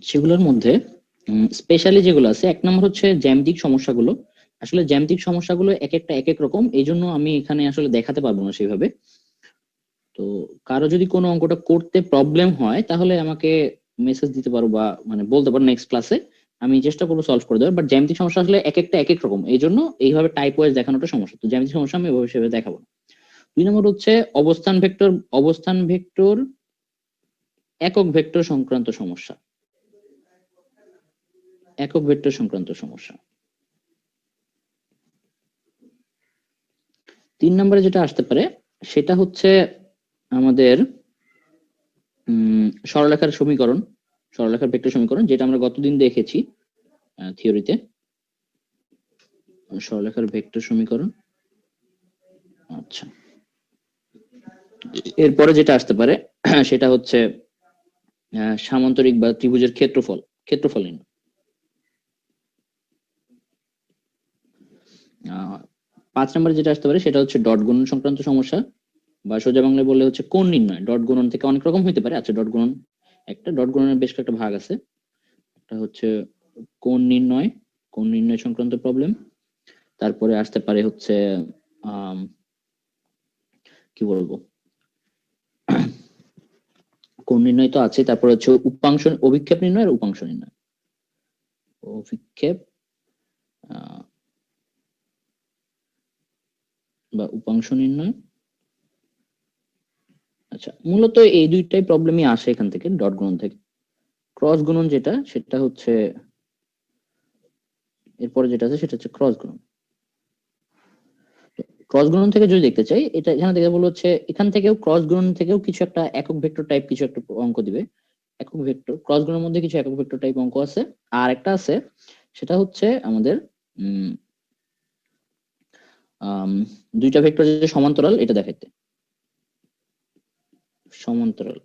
সেগুলোর মধ্যে স্পেশালি যেগুলো আছে, এক নম্বর হচ্ছে জ্যামিতিক সমস্যাগুলো। আসলে জ্যামিতিক সমস্যাগুলো এক একটা এক এক রকম, এই জন্য আমি এখানে আসলে দেখাতে পারবো না সেভাবে। তো কারো যদি কোনো অঙ্কটা করতে প্রবলেম হয় তাহলে আমাকে মেসেজ দিতে পারো বা মানে বলতে পারো, নেক্সট ক্লাসে আমি চেষ্টা করবো সলভ করে দেওয়ার। বাট জ্যামিতিক সমস্যা আসলে এক একটা এক এক রকম, এই জন্য এইভাবে টাইপ ওয়াইজ দেখানোটা সমস্যা। তো জ্যামিতিক সমস্যা আমি এভাবে সেভাবে দেখাবো না। 2 নম্বর হচ্ছে অবস্থান ভেক্টর একক ভেক্টর সংক্রান্ত সমস্যা। একক ভেক্টর সংক্রান্ত সমস্যা 3 নম্বরে যেটা আসতে পারে সেটা হচ্ছে আমাদের সরলরেখার সমীকরণ, সরলরেখার ভেক্টর সমীকরণ, যেটা আমরা গতদিন দেখেছি থিওরিতে। সরলরেখার ভেক্টর সমীকরণ। আচ্ছা, এরপরে যেটা আসতে পারে সেটা হচ্ছে সামান্তরিক বা ত্রিভুজের ক্ষেত্রফল, ক্ষেত্রফল নির্ণয়। 5 নম্বরে যেটা আসতে পারে সেটা হচ্ছে ডট গুণন সংক্রান্ত সমস্যা, বা সোজা বাংলায় বললে হচ্ছে কোণ নির্ণয়। ডট গুণন থেকে অনেক রকম হইতে পারে। আচ্ছা, ডট গুণন একটা, ডট গুণনের বেশ কয়েকটা ভাগ আছে। একটা হচ্ছে কোণ নির্ণয়, কোণ নির্ণয় সংক্রান্ত প্রবলেম। তারপরে আসতে পারে হচ্ছে কি বলবো, কোণ নির্ণয় তো আছে, তারপরে হচ্ছে উপাংশ, অভিক্ষেপ নির্ণয় আর উপাংশ নির্ণয়। অভিক্ষেপ বা উপাংশ নির্ণয়। আচ্ছা, মূলত এই দুইটাই প্রবলেমই আসে এখান থেকে, ডট গুণন থেকে। ক্রস গুণন যেটা, সেটা হচ্ছে এরপরে যেটা আছে সেটা হচ্ছে ক্রস গুণন। ক্রস গুণন থেকে যদি দেখতে চাই, এটা এখানে দেখে বলা হচ্ছে এখান থেকেও ক্রস গুণন থেকেও কিছু একটা একক ভেক্টর টাইপ কিছু একটা অঙ্ক দিবে। একক ভেক্টর ক্রস গুণনের মধ্যে কিছু একক ভেক্টর টাইপ অঙ্ক আছে। আর একটা আছে, সেটা হচ্ছে আমাদের উম দুইটা ভেক্টর যে সমান্তরাল, এটা দেখাইতে সমান্তরাল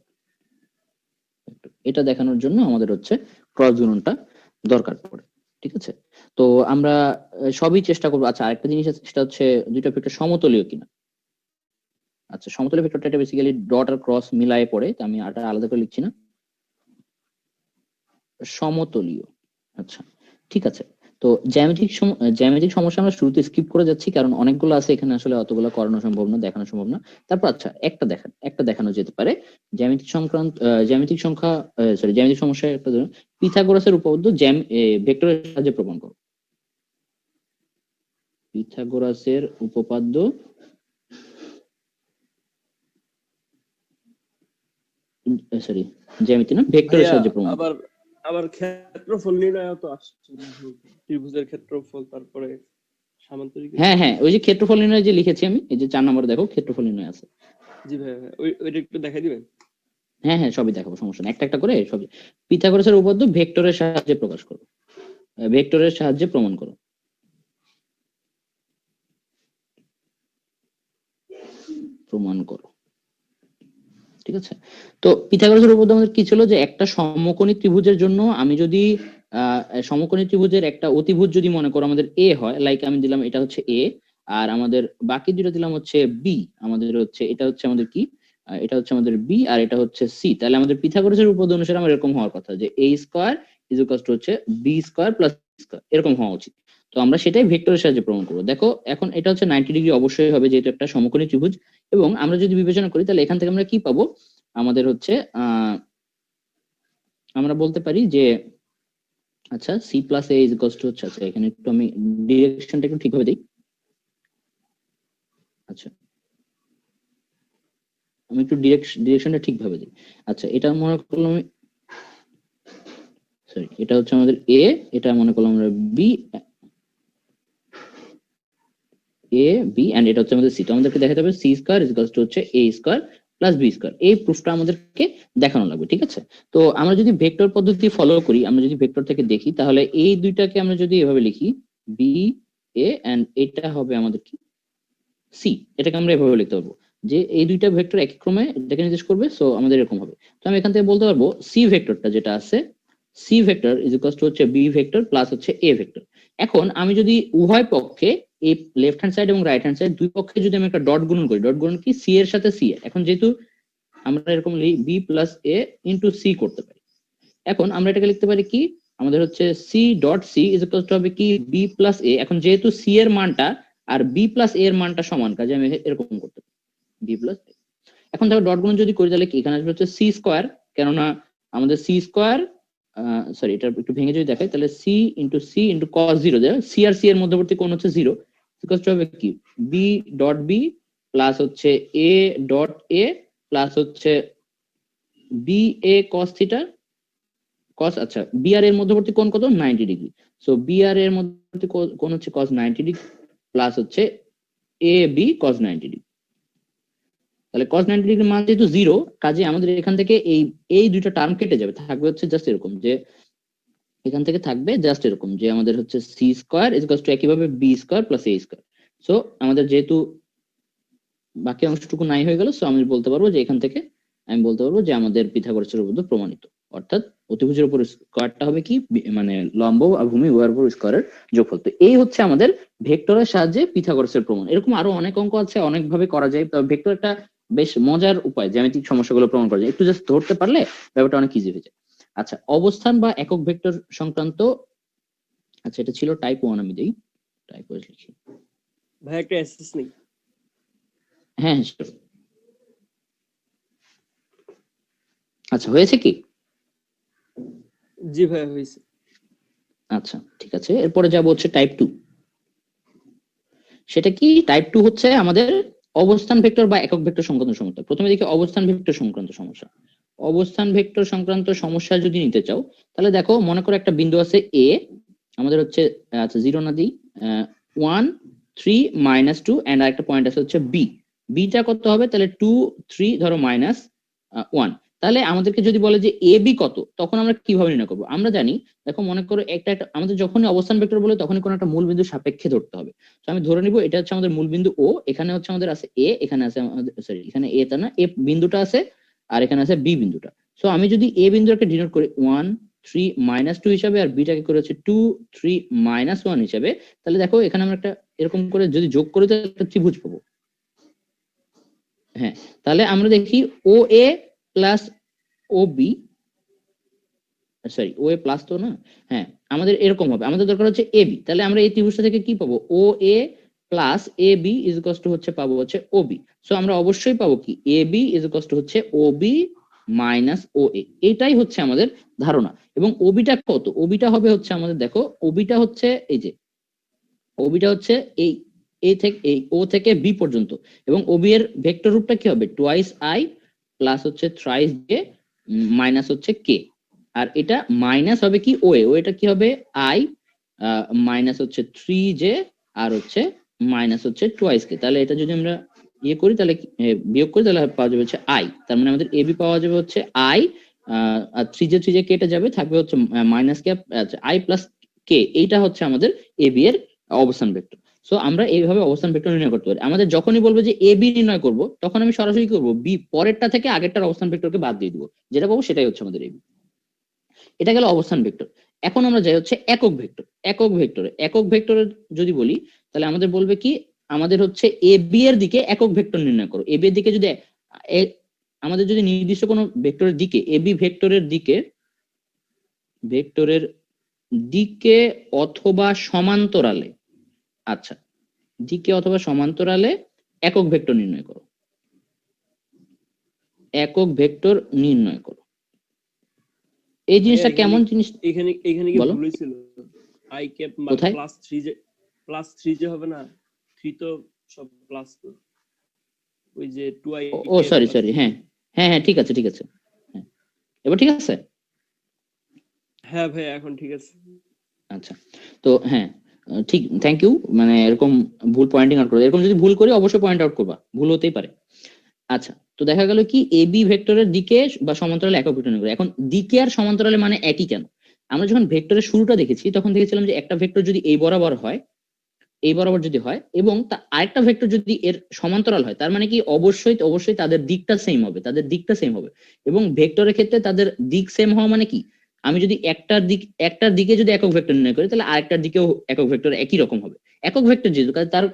এটা দেখানোর জন্য আমাদের হচ্ছে ক্রস গুণনটা দরকার পড়ে। ঠিক আছে, তো আমরা সবই চেষ্টা করবো। আচ্ছা, আরেকটা জিনিস আছে, সেটা হচ্ছে দুইটা ভেক্টর সমতলীয় কিনা। আচ্ছা, সমতলীয় ভেক্টরটা এটা বেসিক্যালি ডট আর ক্রস মিলায়ে পড়ে, তো আমি এটা আলাদা করে লিখছি না। সমতলীয়। আচ্ছা, ঠিক আছে। তো জ্যামিতিক সমস্যা আমরা শুরুতে স্কিপ করে যাচ্ছি, কারণ অনেকগুলো আছে এখানে, আসলে অতগুলো করানো সম্ভব না, দেখানো সম্ভব না। তারপর আচ্ছা, একটা দেখানো যেতে পারে। জ্যামিতিক সংক্রান্ত জ্যামিতিক সমস্যা একটা ধরুন, পিথাগোরাসের উপপাদ্য ভেক্টরের সাহায্যে প্রমাণ করো। পিথাগোরাসের উপপাদ্য, সরি জ্যামিতি না, ভেক্টরের ভাইয়া সাহায্যে প্রমাণ করো। আবার আবার ক্ষেত্রফল নির্ণয় তো আসছে, ত্রিভুজের ক্ষেত্রফল, তারপরে সামান্তরিকের হ্যাঁ হ্যাঁ, ক্ষেত্রফল। ওই যে ক্ষেত্রফল নির্ণয় যে লিখেছি আমি, এই যে 4 নম্বরে দেখো ক্ষেত্রফল নির্ণয় আছে। জি ভাইয়া, ওইটা একটু দেখাই দিবেন। হ্যাঁ হ্যাঁ, সবই দেখাবো, সমস্যা নেই, একটা একটা করে সবই। পিথাগোরাসের উপপাদ্য ভেক্টরের সাহায্যে প্রকাশ করো, ভেক্টরের সাহায্যে প্রমাণ করো। প্রমাণ করো, ঠিক আছে। তো পিথাগোরাসের উপপাদ্য আমাদের কি ছিল, যে একটা সমকোণী ত্রিভুজের জন্য আমি যদি সমকোণী ত্রিভুজের একটা অতিভুজ যদি মনে করো আমাদের এ হয়, লাইক আমি দিলাম এটা হচ্ছে এ, আর আমাদের বাকি দুটো দিলাম হচ্ছে বি। আমাদের হচ্ছে এটা হচ্ছে আমাদের কি, এটা হচ্ছে আমাদের বি, আর এটা হচ্ছে সি। তাহলে আমাদের পিথাগোরাসের উপপাদ্য অনুসারে আমার এরকম হওয়ার কথা, যে এ স্কোয়ার ইজ ইকুয়াল টু হচ্ছে বি স্কোয়ার প্লাস স্কোয়ার, এরকম হওয়া উচিত। তো আমরা সেটাই ভেক্টরের সাহায্যে প্রমাণ করবো। দেখো এখন এটা হচ্ছে 90 ডিগ্রি অবশ্যই হবে, যেহেতু একটা সমকোণী ত্রিভুজ। এবং আমরা যদি বিবেচনা করি তাহলে এখান থেকে আমরা কি পাবো, আমাদের হচ্ছে আমরা বলতে পারি যে আচ্ছা, C plus A is equal to হচ্ছে, আচ্ছা এখানে একটু আমি ডিরেকশনটা একটু ঠিকভাবে দিই। আচ্ছা, আমি একটু ডিরেকশনটা ঠিকভাবে দিই। আচ্ছা, এটা মনে করলাম আমি, সরি, এটা হচ্ছে আমাদের এ, এটা মনে করলাম আমরা বি, এ বি, এন্ড এটা হচ্ছে আমাদের সি। তো আমাদেরকে দেখাতে হবে C square is equal to হচ্ছে A square plus B square. এই প্রুফটা আমাদেরকে দেখানো লাগবে, ঠিক আছে। তো আমরা যদি ভেক্টর পদ্ধতি ফলো করি, আমরা যদি ভেক্টর থেকে দেখি, তাহলে এই দুইটাকে আমরা যদি এভাবে লিখি, বি এ এন্ড এটা হবে আমাদের কি সি, এটাকে আমরা এভাবে লিখতে পারবো যে এই দুইটা ভেক্টর একই ক্রমে এটাকে নির্দেশ করবে, সো আমাদের এরকম হবে। তো আমি এখান থেকে বলতে পারবো সি ভেক্টরটা যেটা আছে, C vector is equal to হচ্ছে বি ভেক্টর প্লাস হচ্ছে এ ভেক্টর। এখন আমি যদি উভয় পক্ষে, এই লেফট হ্যান্ড সাইড এবং রাইট হ্যান্ড সাইড দুই পক্ষে যদি আমি একটা ডট গুণন করি, ডট গুণন কি সি এর সাথে সি এর, এখন যেহেতু আমরা এরকম বি প্লাস এ ইন্টু সি করতে পারি, এখন আমরা এটাকে লিখতে পারি কি, আমাদের হচ্ছে C dot C is equal to হবে কি বি প্লাস এ। এখন যেহেতু সি এর মানটা আর বি প্লাস এ এর মানটা সমান, কাজে আমি এরকম করতে পারি বি প্লাস এ। এখন দেখো ডট গুণ যদি করি তাহলে কি এখানে আসবে হচ্ছে সি স্কোয়ার, কেননা আমাদের সি স্কোয়ার, সরি এটা একটু ভেঙে যদি দেখাই তাহলে C into cos zero, C আর সি এর মধ্যবর্তী কোণ হচ্ছে জিরো, হবে কি বি ডট বি প্লাস হচ্ছে এ ডট এ প্লাস হচ্ছে B A cos theta cos, আচ্ছা বি আর এর মধ্যবর্তী কোণ কত 90 ডিগ্রি, সো বি আর এর মধ্যবর্তী কোণ হচ্ছে কস 90 ডিগ্রি প্লাস হচ্ছে এ বি কস 90 ডিগ্রি। তাহলে cos 90 ডিগ্রি মান যেহেতু জিরো, কাজে আমাদের এখান থেকে এই দুইটা টার্ম কেটে যাবে, থাকবে হচ্ছে জাস্ট এরকম যে এখান থেকে থাকবে জাস্ট এরকম যে আমাদের হচ্ছে C square is equal to একইভাবে B square plus A square. So আমাদের যেহেতু বাকি অংশটুকু নাই হয়ে গেল, সো আমি বলতে পারবো যে এখান থেকে আমি বলতে পারবো যে আমাদের পিথাগোরাসের উপপাদ্য প্রমাণিত, অর্থাৎ অতিভুজের উপর স্কোয়ারটা হবে কি মানে লম্ব আর ভূমি উভয়ের উপর স্কোয়ারের যোগফল। তো এই হচ্ছে আমাদের ভেক্টরের সাহায্যে পিথাগোরাসের প্রমাণ। এরকম আরো অনেক অঙ্ক আছে, অনেক ভাবে করা যায়, তবে ভেক্টর একটা বেশ মজার উপায় জ্যামিতিক সমস্যাগুলো প্রমাণ করা যায়, একটু জাস্ট ধরতে পারলে ব্যাপারটা অনেক ইজি হয়ে যায়। আচ্ছা, অবস্থান বা একক ভেক্টর সংক্রান্ত, আচ্ছা এটা ছিল টাইপ 1, আমি দেই টাইপ লিখি। ভাই একটা এসএস নেই। হ্যাঁ হ্যাঁ sure। আচ্ছা হয়েছে কি? জি ভাই হয়েছে। আচ্ছা ঠিক আছে, এরপরে যাবো হচ্ছে টাইপ 2। সেটা কি? টাইপ 2 হচ্ছে আমাদের অবস্থান ভেক্টর বা একক ভেক্টর সংক্রান্ত সমস্যা। প্রথমে দেখি অবস্থান ভেক্টর সংক্রান্ত সমস্যা। অবস্থান ভেক্টর সংক্রান্ত সমস্যা যদি নিতে চাও তাহলে দেখো, মনে করো একটা বিন্দু আছে এ, আমাদের হচ্ছে আচ্ছা 0 না দিই 1 3 -2 এন্ড আরেকটা পয়েন্ট আছে হচ্ছে বি। বিটা কত হবে তাহলে 2 3 ধরো -1। তাহলে আমাদেরকে যদি বলে যে এ বি কত, তখন আমরা কিভাবে নির্ণয় করবো? আমরা জানি, দেখো মনে করো একটা আমাদের যখনই অবস্থান ভেক্টর বলে তখনই কোনো একটা মূল বিন্দু সাপেক্ষে ধরতে হবে। তো আমি ধরে নিব এটা হচ্ছে আমাদের মূল বিন্দু ও, এখানে হচ্ছে আমাদের আছে এ, এখানে আছে আমাদের সরি এখানে এ টা না, এ বিন্দুটা আছে আর এখানে আছে বি বিন্দুটা। সো আমি যদি এ বিন্দুটাকে ডিনোট করি 1 3 -2 হিসাবে আর বিটাকে করে হচ্ছে 2 3 -1 হিসাবে, তাহলে দেখো এখানে আমরা একটা এরকম করে যদি যোগ করি তাহলে একটা ত্রিভুজ পাবো। হ্যাঁ, তাহলে আমরা দেখি ও A plus O B, sorry O A plus তো না, হ্যাঁ আমাদের এরকম হবে, আমাদের দরকার হচ্ছে এ বি। তাহলে আমরা এই ত্রিভুজটা থেকে কি পাবো? O A plus A B is equals to হচ্ছে পাবো হচ্ছে ও বি। সো আমরা অবশ্যই পাবো কি এ বি ইজ ইকুয়ালস টু হচ্ছে ও বি মাইনাস ও এ। এটাই হচ্ছে আমাদের ধারণা। এবং ওবিটা কত? ওবিটা হবে হচ্ছে আমাদের দেখো, ওবিটা হচ্ছে এই যে ওবিটা হচ্ছে এই এ থেকে এই ও থেকে বি পর্যন্ত, এবং ওবি এর ভেক্টর রূপটা কি হবে? টোয়াইস আই প্লাস হচ্ছে থ্রাইস জে মাইনাস হচ্ছে কে। আর এটা মাইনাস হবে কি ও এ, ওটা কি হবে আই মাইনাস হচ্ছে 3 জে আর হচ্ছে মাইনাস হচ্ছে টোয়াইস কে। তাহলে এটা যদি আমরা ইয়ে করি তাহলে বিয়োগ করি তাহলে পাওয়া যাবে হচ্ছে আই। তার মানে আমাদের এবি পাওয়া যাবে হচ্ছে আই আর 3 জে কেটে যাবে, থাকবে হচ্ছে মাইনাস কে, আচ্ছা আই প্লাস কে। এইটা হচ্ছে আমাদের এবি এর অবস্থান ভেক্টর। সো আমরা এইভাবে অবস্থান ভেক্টর নির্ণয় করতে পারি। আমাদের যখনই বলবো যে এ বি নির্ণয় করব, তখন আমি সরাসরি কি করবো? বি পরেরটা থেকে আগেরটার অবস্থান ভেক্টরকে বাদ দিয়ে দিব, যেটা পাবো সেটাই হচ্ছে আমাদের এবি। এটা গেল অবস্থান ভেক্টর। এখন আমরা যাই হচ্ছে একক ভেক্টর। একক ভেক্টরের যদি বলি তাহলে আমাদের বলবে কি, আমাদের হচ্ছে এ বি এর দিকে একক ভেক্টর নির্ণয় করো। এ বি এর দিকে যদি আমাদের যদি নির্দিষ্ট কোনো ভেক্টরের দিকে এ বি ভেক্টরের দিকে অথবা সমান্তরালে, আচ্ছা দিকে অথবা সমান্তরালে একক ভেক্টর নির্ণয় করো, একক ভেক্টর নির্ণয় করো। এই জিনিসটা কেমন জিনিস? এখানে কি বলো। ভুল হয়েছিল? আই ক্যাপ কোথায়? প্লাস 3 যে হবে না, 3 তো সব প্লাস তো, ওই যে 2i ও ক্যাপ সরি প্লাস সরি, হ্যাঁ হ্যাঁ হ্যাঁ ঠিক আছে হ্যাঁ, এবার ঠিক আছে। হ্যাঁ ভাই এখন ঠিক আছে। আচ্ছা, তো হ্যাঁ ঠিক, থ্যাংক ইউ। মানে এরকম ভুল পয়েন্টিং আউট করবে, এরকম যদি ভুল করি অবশ্যই পয়েন্ট আউট করবা, ভুল হতেই পারে। আচ্ছা, তো দেখা গেল কি এ বি ভেক্টরের দিকে বা সমান্তরালে একক ভেক্টর নির্ণয় করো। এখন দিকে আর সমান্তরালে মানে একই কেন? আমরা যখন ভেক্টরের শুরুটা দেখেছি তখন দেখেছিলাম যে একটা ভেক্টর যদি এই বরাবর হয়, এই বরাবর যদি হয় এবং আরেকটা ভেক্টর যদি এর সমান্তরাল হয়, তার মানে কি অবশ্যই তাদের দিকটা সেম হবে, এবং ভেক্টরের ক্ষেত্রে তাদের দিক সেম হওয়া মানে কি, আমি যদি একটার দিকে যদি একক ভেক্টর নির্ণয় করি তাহলে আরেকটার দিকেও একক ভেক্টর একই রকম হবে। একক ভেক্টর যেহেতু তার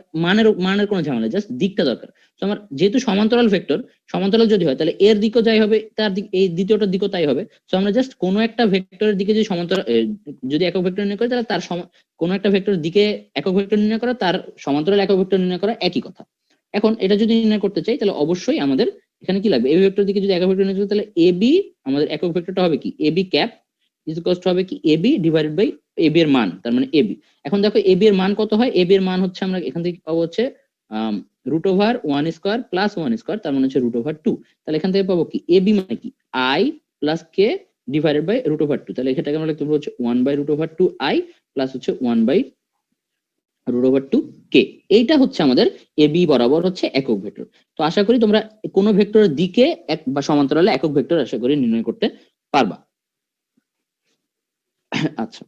মানের কোনো ঝামেলা, জাস্ট দিকটা দরকার। তো আমার যেহেতু সমান্তরাল ভেক্টর, সমান্তরাল যদি হয় তাহলে এর দিকও যাই হবে, তার দিক এই দ্বিতীয়টার দিকও তাই হবে। তো আমরা জাস্ট কোনো একটা ভেক্টরের দিকে যদি সমান্তরাল যদি একক ভেক্টর নির্ণয় করি তাহলে তার কোনো একটা ভেক্টরের দিকে একক ভেক্টর নির্ণয় করা, তার সমান্তরাল একক ভেক্টর নির্ণয় করা একই কথা। এখন এটা যদি নির্ণয় করতে চাই তাহলে অবশ্যই আমাদের এখানে কি লাগবে, এবি ভেক্টর দিকে যদি একক ভেক্টর নির্ণয় করি তাহলে এবি আমাদের একক ভেক্টরটা হবে কি AB cap is equals to হবে কি এবি ডিভাইডেড বাই এবি এর মান, তার মানে এবি। এখন দেখো এবি এর মান কত হয়, এবি এর মান হচ্ছে আমরা এখান থেকে পাবো হচ্ছে রুট ওভার 1² প্লাস 1², তার মানে হচ্ছে রুট ওভার 2। তাহলে এখান থেকে পাবো কি এবি মানে কি I plus K divided by root over 2। তাহলে এটাকে আমরা লিখতে পারবো হচ্ছে 1/√2 আই প্লাস হচ্ছে 1/√2 কে। এইটা হচ্ছে আমাদের এবি বরাবর হচ্ছে একক ভেক্টর। তো আশা করি তোমরা কোনো ভেক্টরের দিকে এক বা সমান্তরালে একক ভেক্টর আশা করি নির্ণয় করতে পারবা। আচ্ছা,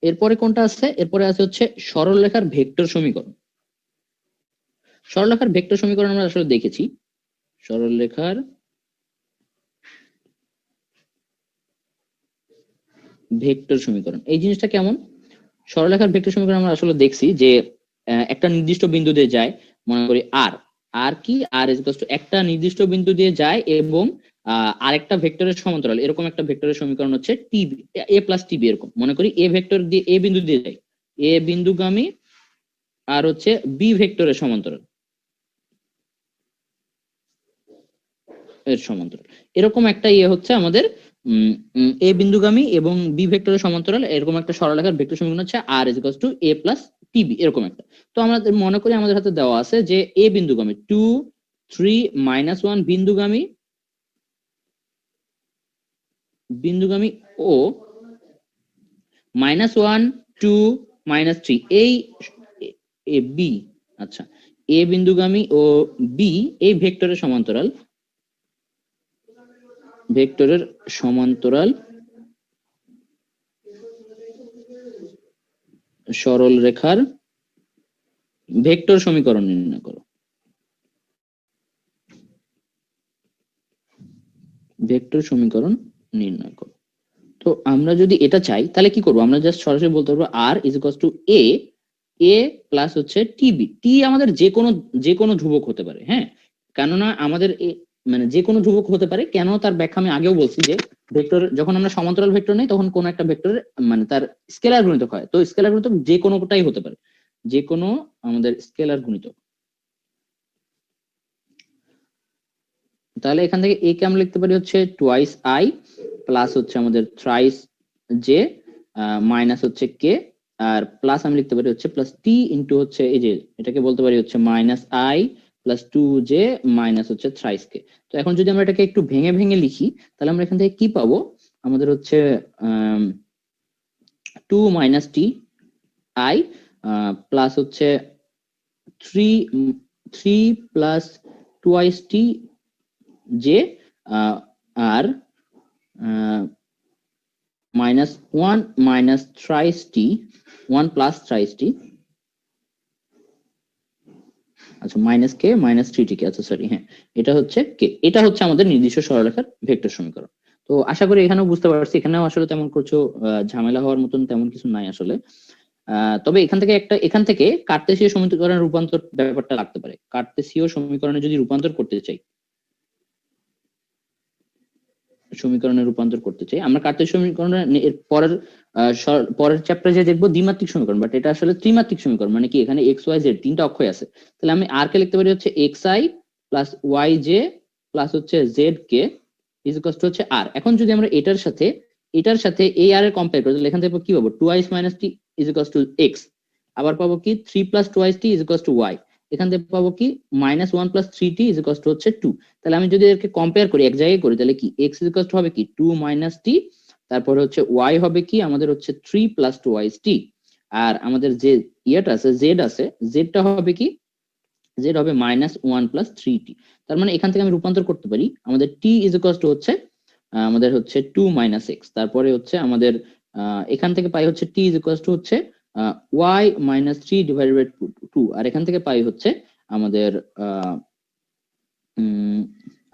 এরপরে কোনটা আছে, এরপরে আছে হচ্ছে সরলরেখার ভেক্টর সমীকরণ। সরলরেখার ভেক্টর সমীকরণ আমরা আসলে দেখেছি। সরলরেখার ভেক্টর সমীকরণ এই জিনিসটা কেমন, সরলরেখার ভেক্টর সমীকরণ আমরা আসলে দেখছি যে একটা নির্দিষ্ট বিন্দু দিয়ে যায়, মনে করি আর, আর কি আর ইজ ইকুয়ালস টু একটা নির্দিষ্ট বিন্দু দিয়ে যায় এবং আরেকটা ভেক্টরের সমান্তরাল, এরকম একটা ভেক্টরের সমীকরণ হচ্ছে টিবি এ প্লাস টিবি। এরকম মনে করি এ ভেক্টর দিয়ে এ বিন্দু দিয়ে যায়, এ বিন্দুগামী আর হচ্ছে বি ভেক্টরের সমান্তরাল, এর সমান্তরাল, এরকম একটা ইয়ে হচ্ছে আমাদের এ বিন্দুগামী এবং বি ভেক্টরের সমান্তরাল, এরকম একটা সরলরেখার ভেক্টর সমীকরণ হচ্ছে R is equals to A plus T B এরকম একটা। তো আমরা মনে করি আমাদের হাতে দেওয়া আছে যে এ বিন্দুগামী 2 3 -1 বিন্দুগামী ও -1 2 -3 এই এ বি, আচ্ছা এ বিন্দুগামী ও বি এই ভেক্টরের সমান্তরাল, ভেক্টরের সমান্তরাল সরল রেখার ভেক্টর সমীকরণ নির্ণয় করো। ভেক্টর সমীকরণ নির্ণয় করো। তো আমরা যদি এটা চাই তাহলে কি করবো, আমরা জাস্ট সরাসরি বলতে পারবো R is equals to A plus হচ্ছে টিবি। টি আমাদের যে কোনো ধ্রুবক হতে পারে, হ্যাঁ, কেননা আমাদের মানে যে কোনো ধ্রুবক হতে পারে। কেন তার ব্যাখ্যা আমি আগেও বলছি যে ভেক্টর যখন আমরা সমান্তরাল ভেক্টর নেই তখন কোন একটা ভেক্টরের মানে তার স্কেলার গুণিতক হয়, তো স্কেলার গুণিতক যে কোনোটাই হতে পারে, যে কোনো আমাদের স্কেলার গুণিতক। তাহলে এখান থেকে এ কে আমরা লিখতে পারি হচ্ছে টুয়াইস আই প্লাস হচ্ছে আমাদের থ্রাইস জে মাইনাস হচ্ছে কে, আর প্লাস আমি লিখতে পারি হচ্ছে প্লাস টি ইন্টু হচ্ছে এই যে এটাকে বলতে পারি হচ্ছে minus I plus 2 J minus হচ্ছে থ্রাইস কে। তো এখন যদি আমরা এটাকে একটু ভেঙে ভেঙে লিখি তাহলে আমরা এখান থেকে কি পাবো, আমাদের হচ্ছে 2 - টি আই প্লাস হচ্ছে 3 plus twice T J R -1 minus thrice টি 1 প্লাস থ্রাইস টি, আচ্ছা মাইনাস কে মাইনাস 3 টি কে, আচ্ছা সরি হ্যাঁ এটা হচ্ছে কে, এটা হচ্ছে আমাদের নির্দিষ্ট সরলরেখার ভেক্টর সমীকরণ। তো আশা করি এখানেও বুঝতে পারছি, এখানেও আসলে তেমন কিছু ঝামেলা হওয়ার মতন তেমন কিছু নাই আসলে। তবে এখান থেকে কার্তেশীয় সমীকরণের রূপান্তর ব্যাপারটা লাগতে পারে। কার্তেশীয় সমীকরণে যদি রূপান্তর করতে চাই, আমরা কার্তেশীয় সমীকরণের পরের চ্যাপ্টারে যে দেখবো দ্বিমাত্রিক সমীকরণ, বাট এটা আসলে ত্রিমাত্রিক সমীকরণ। মানে কি এখানে এক্স ওয়াই জেড তিনটা অক্ষয় আছে, তাহলে আমি আর কে লিখতে পারি হচ্ছে X I plus Y J plus হচ্ছে Z K is equals to হচ্ছে আর। এখন যদি আমরা এটার সাথে এই আর এর কম্পেয়ার করি তাহলে এখান থেকে কি পাবো, twice minus T is equals to X, আবার পাবো কি 3 plus twice T is equals to Y, এখান থেকে পাবো কি -1 plus 3 T is equals to হচ্ছে 2। তাহলে আমি যদি এরকে কম্পেয়ার করি এক জায়গায় করি তাহলে কি এক্স ইজ ইকুয়ালস টু হবে কি 2 - টি, তারপরে হচ্ছে ওয়াই হবে কি আমাদের হচ্ছে 3 প্লাস টুয়াইস টি, আর আমাদের যে ইয়েটা আছে জেড আছে, জেডটা হবে কি জেড হবে -1 প্লাস 3 টি। তার মানে এখান থেকে আমি রূপান্তর করতে পারি, আমাদের টি ইজ ইকুয়ালস টু হচ্ছে আমাদের হচ্ছে 2 - এক্স, তারপরে হচ্ছে আমাদের এখান থেকে পাই হচ্ছে টি ইজ ইকুয়ালস টু হচ্ছে ওয়াই মাইনাস 3 ডিভাইডেড বাই 2, আর এখান থেকে পাই হচ্ছে আমাদের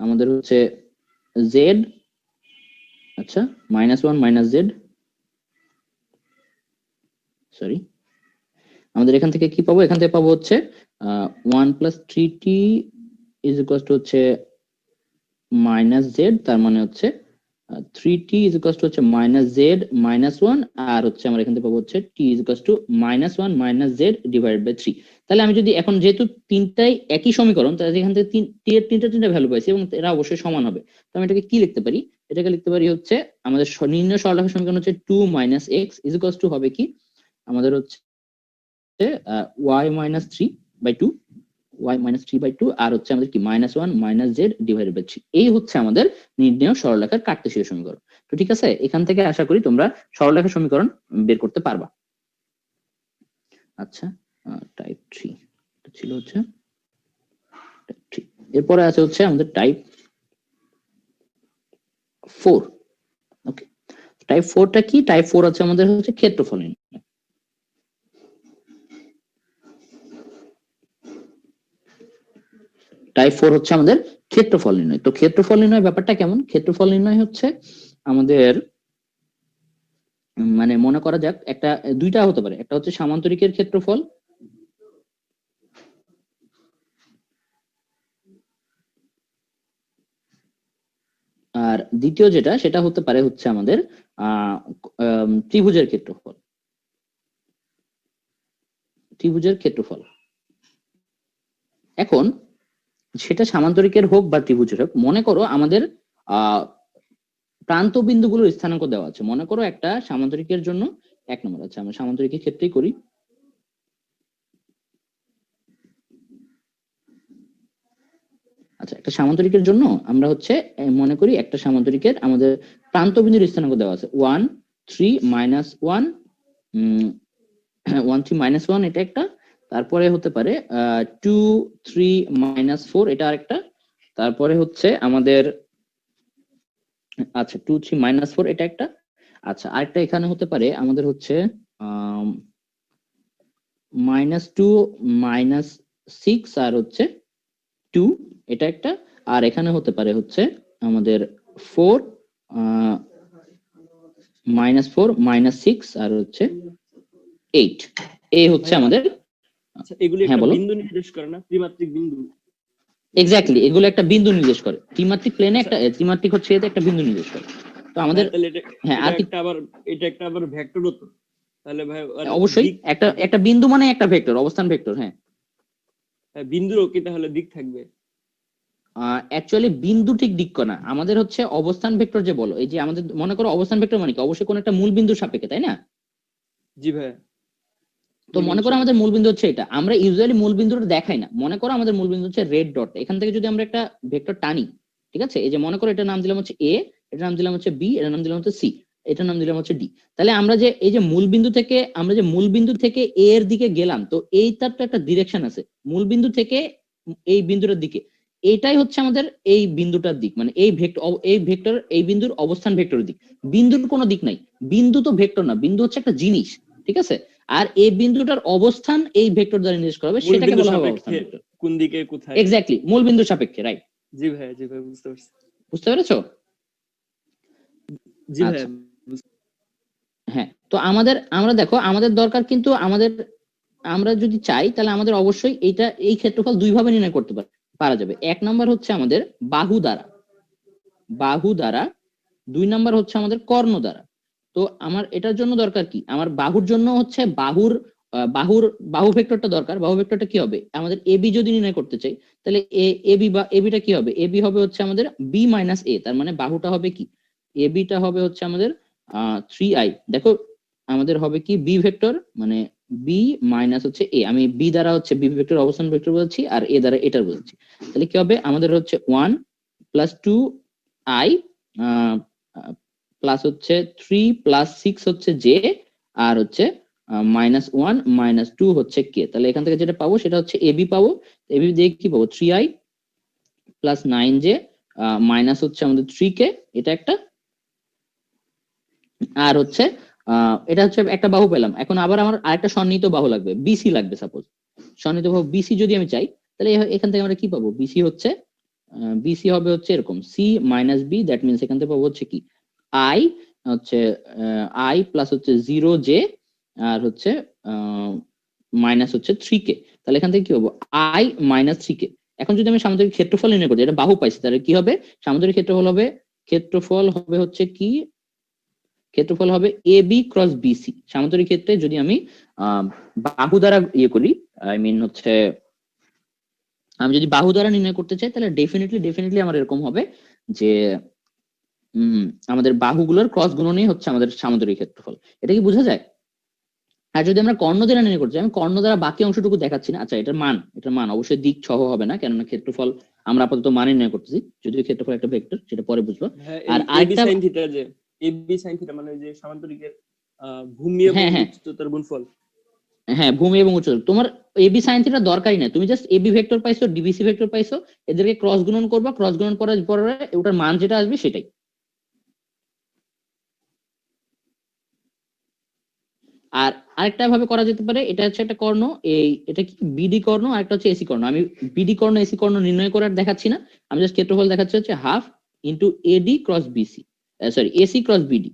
আমাদের হচ্ছে জেড আচ্ছা, -1 - z, সরি, আমাদের এখান থেকে কি পাবো? এখান থেকে পাবো হচ্ছে 1 + 3t = হচ্ছে -z, তার মানে হচ্ছে 3t = হচ্ছে -z -1, আর হচ্ছে আমরা এখান থেকে পাবো হচ্ছে t = -1 - z / 3। তাহলে আমি যদি এখন, যেহেতু তিনটাই একই সমীকরণ, তাহলে এখান থেকে তিনটা ভ্যালু পাইছি এবং এরা অবশ্যই সমান হবে। তো আমি এটাকে কি লিখতে পারি? এটাকে লিখতে পারি হচ্ছে আমাদের নির্ণয় সরলরেখা সমীকরণ হচ্ছে 2 - x = হবে কি আমাদের হচ্ছে y - 3/2, y - 3/2, আর হচ্ছে আমাদের কি -1 - z / 3। এই হচ্ছে আমাদের নির্ণেয় সরলরেখার কার্টেসীয় সমীকরণ। তো ঠিক আছে, এখান থেকে আশা করি তোমরা সরলরেখা সমীকরণ বের করতে পারবা। আচ্ছা, টাইপ 3 ছিল হচ্ছে টাইপ 3। এরপরে আছে হচ্ছে আমাদের টাইপ 4। ওকে, টাইপ 4টা কি? টাইপ 4 আছে আমাদের হচ্ছে ক্ষেত্রফল নির্ণয়। টাইপ 4 হচ্ছে আমাদের ক্ষেত্রফল নির্ণয়। তো ক্ষেত্রফল নির্ণয় ব্যাপারটা কেমন? ক্ষেত্রফল নির্ণয় হচ্ছে আমাদের মানে মনে করা যাক একটা, দুইটা হতে পারে, একটা হচ্ছে সামান্তরিকের ক্ষেত্রফল, আর দ্বিতীয় যেটা সেটা হতে পারে হচ্ছে আমাদের ত্রিভুজের ক্ষেত্রফল। ত্রিভুজের ক্ষেত্রফল এখন সেটা সামান্তরিকের হোক বা ত্রিভুজের হোক, মনে করো আমাদের প্রান্ত বিন্দুগুলোর স্থানাঙ্ক দেওয়া আছে। মনে করো একটা সামান্তরিকের জন্য 1 নম্বর আছে, আমরা সামান্তরিকের ক্ষেত্রেই করি। আচ্ছা, একটা সামান্তরিকের জন্য আমরা হচ্ছে মনে করি একটা সামান্তরিকের আমাদের প্রান্ত বিন্দুর স্থানাঙ্ক দেওয়া আছে 1 3 -1, 1 3 -1, এটা একটা। তারপরে হতে পারে 2 3 -4, এটা আরেকটা। তারপরে হচ্ছে আমাদের আচ্ছা 2 3 -4, এটা একটা। আচ্ছা, আরেকটা এখানে হতে পারে আমাদের হচ্ছে -2 -6 আর হচ্ছে 2, এটা একটা। আর এখানে হতে পারে হচ্ছে আমাদের 4 -4 -6 আর হচ্ছে 8। এই হচ্ছে ভাইয়া, আমাদের। আচ্ছা এগুলি হ্যাঁ একটা বলো। বিন্দু নির্দেশ করে না, ত্রিমাত্রিক বিন্দু? এক্স্যাক্টলি, এগুলো একটা বিন্দু নির্দেশ করে। ত্রিমাত্রিক প্লেনে আচ্ছা একটা, ত্রিমাত্রিক হচ্ছে এতে একটা বিন্দু নির্দেশ করে। তো আমাদের ভাইয়া, তাহলে এটা হ্যাঁ এটা আর কি, একটা আবার এটা একটা আবার ভেক্টরও তো, তাহলে ভাই আর অবশ্যই দিক একটা একটা বিন্দু মানে একটা ভেক্টর, অবস্থান ভেক্টর। হ্যাঁ, বিন্দুরও কি তাহলে দিক থাকবে? অ্যাকচুয়ালি বিন্দু ঠিক দিক না, আমাদের হচ্ছে অবস্থান ভেক্টর যে বলো, এই যে আমাদের মনে করো অবস্থান ভেক্টর মানে কি, অবশ্যই কোন একটা মূল বিন্দুর সাপেক্ষে, তাই না? জি ভাইয়া, তো মূল মনে বিন্দু করো আমাদের সাপেক্ষে। মূল বিন্দু হচ্ছে এটা, আমরা ইউজুয়ালি মূল বিন্দুটা দেখাই না। মনে করো আমাদের মূল বিন্দু হচ্ছে রেড ডট, এখান থেকে যদি আমরা একটা ভেক্টর টানি, ঠিক আছে, এই যে মনে করো এটার নাম দিলাম হচ্ছে এ, এটার নাম দিলাম হচ্ছে বি, এটার নাম দিলাম হচ্ছে সি, এটার নাম দিলাম হচ্ছে ডি। তাহলে আমরা যে এই যে মূল বিন্দু থেকে, আমরা যে মূল বিন্দু থেকে এ এর দিকে গেলাম, তো এইটার তো একটা ডিরেকশন আছে মূল বিন্দু থেকে এই বিন্দুটার দিকে। এটাই হচ্ছে আমাদের এই বিন্দুটার দিক, মানে এই ভেক্টর এই বিন্দুর অবস্থান ভেক্টরের দিক। বিন্দুর কোনো দিক নাই, বিন্দু তো ভেক্টর না, বিন্দু হচ্ছে একটা জিনিস, ঠিক আছে। আর এই বিন্দুটার অবস্থান এই ভেক্টর দ্বারা নির্দেশ করা হবে, মূল সেটাকে বিন্দু বলা হবে অবস্থান সাপেক্ষে ভেক্টর। কোন দিকে কোথায়? এক্স্যাক্টলি, মূল বিন্দুর সাপেক্ষে, রাইট। জি ভাইয়া, জি ভাই, বুঝতে পারছি। বুঝতে পেরেছো? জি ভাইয়া, আচ্ছা, হ্যাঁ। তো আমাদের, আমরা দেখো আমাদের দরকার কিন্তু আমাদের, আমরা যদি চাই তাহলে আমাদের অবশ্যই এইটা, এই ক্ষেত্রফল দুই ভাবে নির্ণয় করতে পারা যাবে। এক নাম্বার হচ্ছে আমাদের বাহু দ্বারা, বাহু দ্বারা। দুই নাম্বার হচ্ছে আমাদের কর্ণ দ্বারা। তো আমার এটার জন্য দরকার কি, আমার বাহুর জন্য হচ্ছে বাহুর বাহু ভেক্টরটা দরকার। বাহু ভেক্টরটা কি হবে আমাদের, এবি যদি নির্ণয় করতে চাই, তাহলে এবি বা এবিটা কি হবে, এবি হবে হচ্ছে আমাদের বি মাইনাস এ, তার মানে বাহুটা হবে কি, এবিটা হবে হচ্ছে আমাদের 3i। দেখো আমাদের হবে কি বি ভেক্টর, মানে বি মাইনাস হচ্ছে এ, আমি বি দ্বারা হচ্ছে বি ভেক্টর অবস্থান ভেক্টর বলছি, আর এ দ্বারা এটার বলছি। তাহলে কি হবে আমাদের হচ্ছে 1 + 2i প্লাস হচ্ছে 3 + 6 হচ্ছে জে, আর হচ্ছে -1 - 2 হচ্ছে কে। তাহলে এখান থেকে যেটা পাবো সেটা হচ্ছে এবি পাবো। এবি দিয়ে কি পাবো, 3i + 9j মাইনাস হচ্ছে আমাদের 3k, এটা একটা। আর হচ্ছে এটা হচ্ছে একটা বাহু পেলাম। এখন আবার আমার আরেকটা সন্নিহিত বাহু লাগবে, বিসি লাগবে। সাপোজ সন্নিহিত বাহু বিসি যদি আমি চাই, তাহলে এখান থেকে আমরা কি পাবো, বিসি হচ্ছে বিসি হবে হচ্ছে এরকম, C minus B, that means এখান থেকে পাবো হচ্ছে কি আই হচ্ছে আই প্লাস হচ্ছে 0j আর হচ্ছে মাইনাস হচ্ছে 3k। তাহলে এখান থেকে কি হবো, আই মাইনাস 3k। এখন যদি আমি সামুদ্রিক ক্ষেত্রফল নির্ণয় করি, এটা বাহু পাইছি, তাহলে কি হবে, সামুদ্রিক ক্ষেত্রফল হবে হচ্ছে কি, ক্ষেত্রফল হবে এ বি ক্রস বিসি। সামুদ্রিক ক্ষেত্রে যদি আমি বাহু দ্বারা ইয়ে করি, আই মিন হচ্ছে আমি যদি বাহু দ্বারা নির্ণয় করতে চাই, তাহলে ডেফিনেটলি আমার এরকম হবে যে আমাদের বাহুগুলোর ক্রস গুণনই হচ্ছে আমাদের সামুদ্রিক ক্ষেত্রফল। এটা কি বোঝা যায়? আর যদি আমরা কর্ণ দ্বারা নির্ণয় করতে চাই, আমি কর্ণ দ্বারা বাকি অংশটুকু দেখাচ্ছি না। আচ্ছা, এটার মান অবশ্যই দিক সহ হবে না, কেননা ক্ষেত্রফল আমরা আপাতত মান নির্ণয় করতেছি, যদিও ক্ষেত্রফল একটা ভেক্টর, সেটা পরে বুঝবো। হ্যাঁ, আর এই এবি আরেকটা, সাইন থিটা, যে এবি সাইন থিটা মানে যে সামান্তরিকের ভূমি এবং হ্যাঁ হ্যাঁ উচ্চতার গুণফল। হ্যাঁ, ভূমি এবং উচ্চতা, তোমার এবি সাইন থিটা দরকারই না, তুমি জাস্ট এবি ভেক্টর পাইছো, ডিবিসি ভেক্টর পাইছো, এদেরকে ক্রস গুণন করবা, ক্রস গুণন করার পরে ওটার মান যেটা আসবে সেটাই। আর আরেকটা ভাবে করা যেতে পারে, এটা হচ্ছে একটা কর্ণ, এটা কি বিডি কর্ণ, আর একটা হচ্ছে এসি কর্ণ। আমি বিডি কর্ণ এসি কর্ণ নির্ণয় করার দেখাচ্ছি না, আমি জাস্ট ক্ষেত্রফল দেখাচ্ছি হচ্ছে half into AD cross BC, sorry AC cross BD,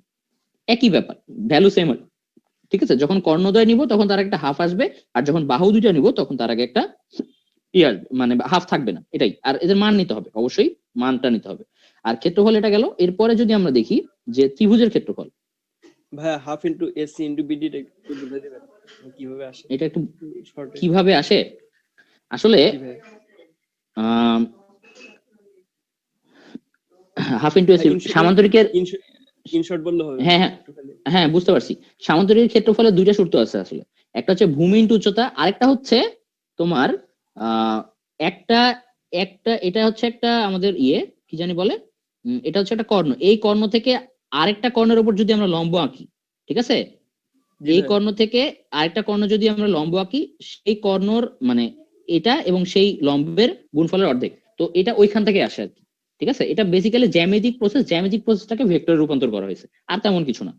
একই ব্যাপার, ভ্যালু সেম। ঠিক আছে, যখন কর্ণদ্বয় নিব তখন তার একটা হাফ আসবে, আর যখন বাহু দুইটা নিব তখন তার আগে একটা আসবে, মানে হাফ থাকবে না, এটাই। আর এদের মান নিতে হবে, অবশ্যই মানটা নিতে হবে। আর ক্ষেত্রফল এটা গেল। এরপরে যদি আমরা দেখি যে ত্রিভুজের ক্ষেত্রফল, ভাইয়া half into AC into BD একটু বুঝাই দিবেন কিভাবে আসে? এটা একটু শর্টে। কিভাবে আসে আসলে, জি ভাই। হাফ ইন্টু এসি সামান্তরিকের, ইন শর্ট বললে হবে হ্যাঁ হ্যাঁ একটু খালি। হ্যাঁ, বুঝতে পারছি। সামান্তরিকের ক্ষেত্রফলের দুইটা সূত্র আছে আসলে, একটা হচ্ছে ভূমি ইন্টু উচ্চতা, আরেকটা হচ্ছে তোমার আহ একটা একটা এটা হচ্ছে একটা আমাদের কি জানি বলে, এটা হচ্ছে একটা কর্ণ, এই কর্ণ থেকে আরেকটা কর্ণের উপর যদি আমরা লম্ব আঁকি, ঠিক আছে, জি এই ভাই। কর্ণ থেকে আরেকটা কর্ণ যদি আমরা লম্ব আঁকি, সেই কর্ণর মানে এটা এবং সেই লম্বের গুণফলের অর্ধেক, তো এটা ওইখান থেকে আসে আর কি। ঠিক আছে, এটা বেসিক্যালি জ্যামিতিক প্রসেসটাকে ভেক্টরে রূপান্তর করা হয়েছে, আর তেমন কিছু না।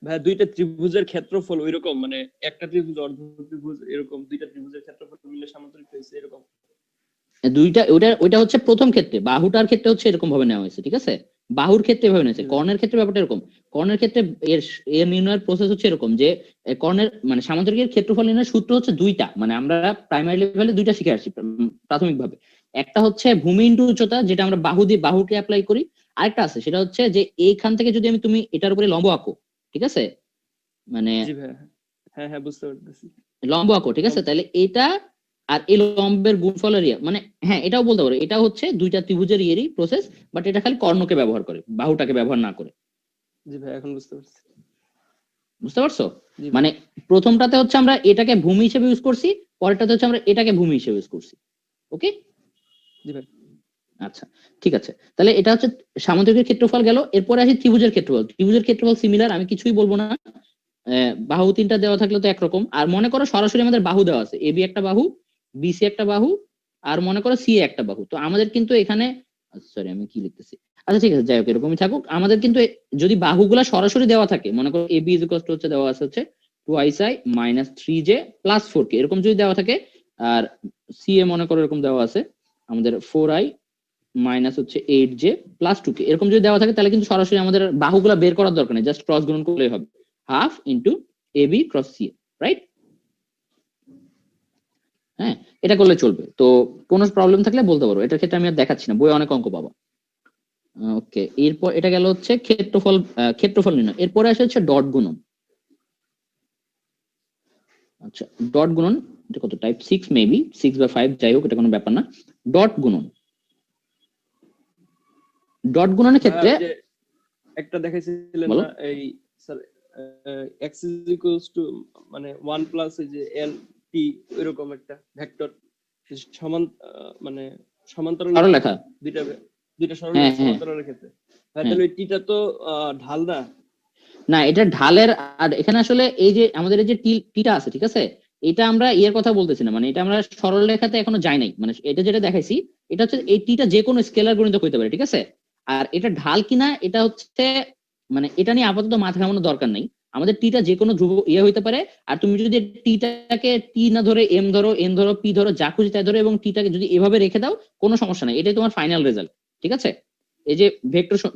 ভাই দুইটা ত্রিভুজের ক্ষেত্রফল ওইরকম, মানে একটা ত্রিভুজ অর্ধ ত্রিভুজ এরকম দুইটা ত্রিভুজের ক্ষেত্রফল মিলে সামান্তরিক হয়েছে এরকম। ওইটা হচ্ছে প্রথম ক্ষেত্রে, বাহুটার ক্ষেত্রে হচ্ছে এরকম ভাবে নেওয়া হয়েছে, ঠিক আছে, বাহুর ক্ষেত্রে এভাবে নিয়েছে। জি ভাই। কর্ণের ক্ষেত্রে ব্যাপারটা এরকম, কর্ণের ক্ষেত্রে এর এর নির্ণয়ের প্রসেস হচ্ছে এরকম যে কর্ণের মানে সামান্তরিকের ক্ষেত্রফল নির্ণয়ের সূত্র হচ্ছে দুইটা, মানে আমরা প্রাইমারি লেভেলে দুইটা শিখে আসছি প্রাথমিকভাবে। একটা হচ্ছে ভূমি ইন্টু উচ্চতা, যেটা আমরা বাহুকে অ্যাপ্লাই করি। আরেকটা আছে, সেটা হচ্ছে যে এইখান থেকে যদি তুমি এটার উপরে লম্ব আঁকো, ঠিক আছে, মানে জি ভাই। হ্যাঁ হ্যাঁ, বুঝতে পারতেছি। লম্ব আঁকো, ঠিক আছে, তাহলে এটা আর এই লম্বের গুণফলের মানে হ্যাঁ, এটাও বলতে পারো, এটা হচ্ছে দুইটা ত্রিভুজের প্রসেস, বাট এটা খালি কর্ণকে ব্যবহার করে, বাহুটাকে ব্যবহার না করে। জি ভাই, এখন বুঝতে পারছি। বুঝতে পারছো? জি ভাই। মানে প্রথমটাতে হচ্ছে আমরা এটাকে ভূমি হিসেবে ইউজ করছি, পরেরটাতে হচ্ছে আমরা এটাকে ভূমি হিসেবে ইউজ করছি। ওকে, জি ভাই। আচ্ছা, ঠিক আছে, তাহলে এটা হচ্ছে সামুদ্রিকের ক্ষেত্রফল গেল। এরপরে আসি ত্রিভুজের ক্ষেত্রফল। ত্রিভুজের ক্ষেত্রফল সিমিলার, আমি কিছুই বলবো না। বাহু তিনটা দেওয়া থাকলে তো একরকম, আর মনে করো সরাসরি আমাদের বাহু দেওয়া আছে, এবি একটা বাহু, বিসি একটা বাহু, আর মনে করো সি একটা বাহু। তো আমাদের কিন্তু এখানে, সরি আমি কি লিখতেছি, আচ্ছা ঠিক আছে, যাই হোক এরকমই থাকুক। আমাদের কিন্তু যদি বাহুগুলা সরাসরি দেওয়া থাকে, মনে করো এবি ইজ ইকুয়াল টু হচ্ছে দেওয়া আছে হচ্ছে 2i minus 3j plus 4k, এরকম যদি দেওয়া থাকে, আর সি এ মনে করো এরকম দেওয়া আছে আমাদের 4i মাইনাস হচ্ছে 8j প্লাস 2k, এরকম যদি দেওয়া থাকে, তাহলে কিন্তু সরাসরি আমাদের বাহুগুলা বের করার দরকার নেই, জাস্ট ক্রস গুণন করলেই হবে, half into A B cross C, right? হ্যাঁ, এটা করলে চলবে। তো কোনো প্রবলেম থাকলে বলতে পারো, এটার ক্ষেত্রে আমি আর দেখাচ্ছি না, বই অনেক অঙ্ক পাবো। ওকে, এরপর এটা গেল হচ্ছে ক্ষেত্রফল নির্ণয়। এরপরে আসে হচ্ছে ডট গুণন। আচ্ছা, ডট গুণন, এটা কত টাইপ 6, মেবি 6 বা 5, যাই হোক এটা কোনো ব্যাপার না। ডট গুণন, ডট গুণনের ভাইয়া ক্ষেত্রে ওই যে একটা দেখাইছিলেন বলো। না, এই sir x is equals two মানে 1 প্লাস এই যে l t, এরকম একটা ভেক্টর সমান মানে সমান্তরালের সরল লেখা, ক্ষেত্রে দুইটা দুইটা হ্যাঁ সরলরেখা হ্যাঁ সমান্তরালের ক্ষেত্রে। ভাই হ্যাঁ, তাহলে ওই টিটা তো ঢাল না? না এটা ঢালের। আর এখানে আসলে এই যে আমাদের এই যে টিটা আছে, ঠিক আছে, এটা আমরা ইয়ের কথা বলতেছি না, মানে এটা আমরা সরল রেখাতে এখনো যাই নাই, মানে এটা যেটা দেখাইছি এটা হচ্ছে এই টিটা যে কোনো স্কেলার গুণিতক হইতে পারে, ঠিক আছে। আর এটা ঢাল কিনা এটা হচ্ছে মানে এটা নিয়ে আপাতত মাথা ঘামানোর দরকার নেই। আমাদের টিটা যে কোনো ধ্রুব হইতে পারে, আর তুমি যদি টিটাকে টি না ধরে এম ধরো, এন ধরো, পি ধরো, যা খুশি তাই ধরো, এবং টিটাকে যদি এভাবে রেখে দাও, কোনো সমস্যা নাই, এটাই তোমার ফাইনাল রেজাল্ট। ঠিক আছে, এই যে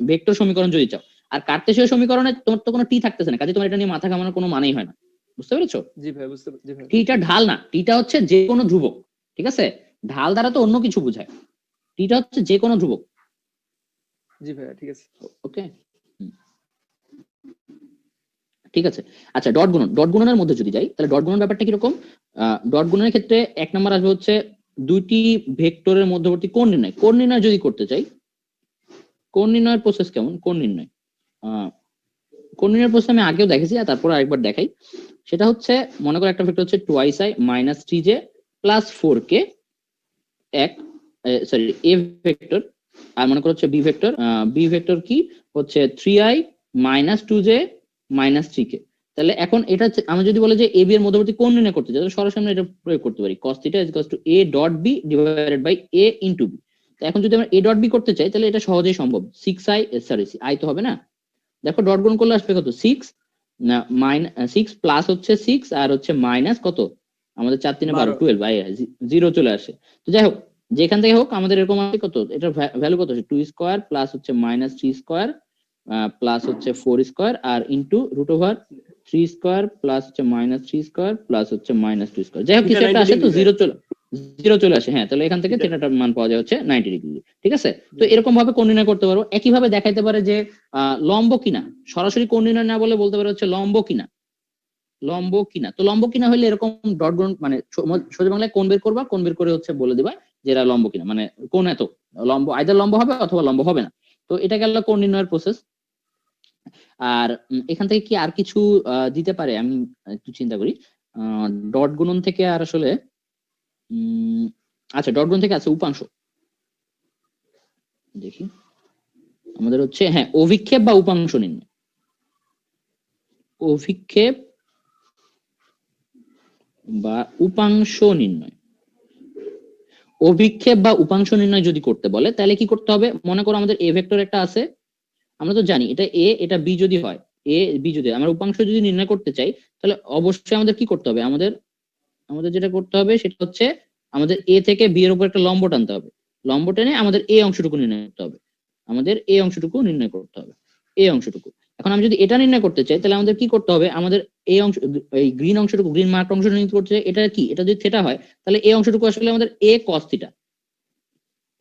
ভেক্টর সমীকরণ যদি চাও। আর কার্তেশীয় সমীকরণে তোমার তো কোনো টি থাকতেছে না, কাজে তোমার এটা নিয়ে মাথা ঘামানোর কোনো মানেই হয় না। বুঝতে পেরেছো? জি ভাই, জি ভাই। টিটা ঢাল না, টিটা হচ্ছে যে কোনো ধ্রুবক। ঠিক আছে, ঢাল দ্বারা তো অন্য কিছু বোঝায়, টিটা হচ্ছে যে কোনো ধ্রুবক। জি ভাই, ঠিক আছে। ওকে, ঠিক আছে। আচ্ছা, ডট গুণনের মধ্যে যদি যাই, তাহলে ডট গুণন ব্যাপারটা কিরকম? ডট গুণনের ক্ষেত্রে এক নম্বর আসবে হচ্ছে দুইটি ভেক্টরের মধ্যবর্তী কোণ নির্ণয়। কোণ নির্ণয় যদি করতে চাই, কোণ নির্ণয়ের প্রসেস কেমন? কোণ নির্ণয় কোণ নির্ণয়ের প্রসেস আমি আগেও দেখেছি, আর তারপর আরেকবার দেখাই। সেটা হচ্ছে, মনে করো একটা ভেক্টর হচ্ছে 2i minus 3j plus 4k, এক সরি এ ভেক্টর, আর মনে করো হচ্ছে বি ভেক্টর কি হচ্ছে 3i minus 2j minus 3k। তাহলে এখন এটা আমি যদি বলে যে এ বি এর মধ্যবর্তী কোণ নির্ণয় করতে চাই, তাহলে সরাসরি আমরা এটা প্রয়োগ করতে পারি, cos θ is equals to a dot B divided by a into B. তো এখন যদি আমরা a ডট বি করতে চাই, তাহলে এটা সহজেই সম্ভব। 6i সরি i তো হবে না, দেখো ডট গুণ করলে আসবে কত, 6 না মাইনাস 6 প্লাস হচ্ছে 6 আর হচ্ছে মাইনাস কত, আমাদের 4 3 12 12 আই 0 চলে আসে। তো যাই হোক, যেখান থেকে হোক আমাদের এরকম আছে কত, এটার ভ্যালু কত, 2 স্কয়ার প্লাস হচ্ছে মাইনাস 3 স্কয়ার প্লাস হচ্ছে 4 স্কয়ার আর into root over 3 square plus হচ্ছে মাইনাস 3 স্কয়ার প্লাস হচ্ছে মাইনাস 2 স্কয়ার। যাই হোক, কিছু একটা আসে তো 0 চলে আসে। হ্যাঁ, তাহলে এখান থেকে থিটাটার মান পাওয়া যায় হচ্ছে 90 ডিগ্রি। ঠিক আছে, তো এরকম ভাবে কোণ নির্ণয় করতে পারবো। একই ভাবে দেখাইতে পারে যে লম্ব কিনা, সরাসরি কোণ নির্ণয় না বলে বলতে পারে হচ্ছে লম্ব কিনা, লম্ব কিনা। তো লম্ব কিনা হলে এরকম ডট গুণ মানে সোজা বাংলায় কোণ বের করবা, কোণ বের করে হচ্ছে বলে দিবা যে এরা লম্ব কিনা, মানে কোণ এত লম্ব, আইদার লম্ব হবে অথবা লম্ব হবে না। তো এটা গেল কোণ নির্ণয়ের প্রসেস। আর এখান থেকে কি আর কিছু দিতে পারে, আমি একটু চিন্তা করি। ডট গুণন থেকে আর আসলে আচ্ছা, ডট গুণন থেকে আছে উপাংশ, দেখি আমাদের হচ্ছে, হ্যাঁ, অভিক্ষেপ বা উপাংশ নির্ণয়। অভিক্ষেপ বা উপাংশ নির্ণয়, অভিক্ষেপ বা উপাংশ নির্ণয় যদি করতে বলে, তাহলে কি করতে হবে? মনে করো আমাদের এ ভেক্টর একটা আছে, আমরা তো জানি এটা এ এটা বি যদি হয়, এ বি যদি আমরা উপাংশ যদি নির্ণয় করতে চাই, তাহলে অবশ্যই আমাদের কি করতে হবে, আমাদের আমাদের যেটা করতে হবে সেটা হচ্ছে আমাদের এ থেকে বি এর উপর একটা লম্ব টানতে হবে। লম্ব টেনে আমাদের এই অংশটুকু নির্ণয় করতে হবে, আমাদের এই অংশটুকু নির্ণয় করতে হবে, এই অংশটুকু। এখন আমি যদি এটা নির্ণয় করতে চাই, তাহলে আমাদের কি করতে হবে, আমাদের এই অংশ, এই গ্রিন অংশটুকু, গ্রিন মার্ক অংশ নির্ণয় করতে চাই, এটা কি, এটা যদি থিটা হয়, তাহলে এই অংশটুকু আসলে আমাদের এ কস থিটা।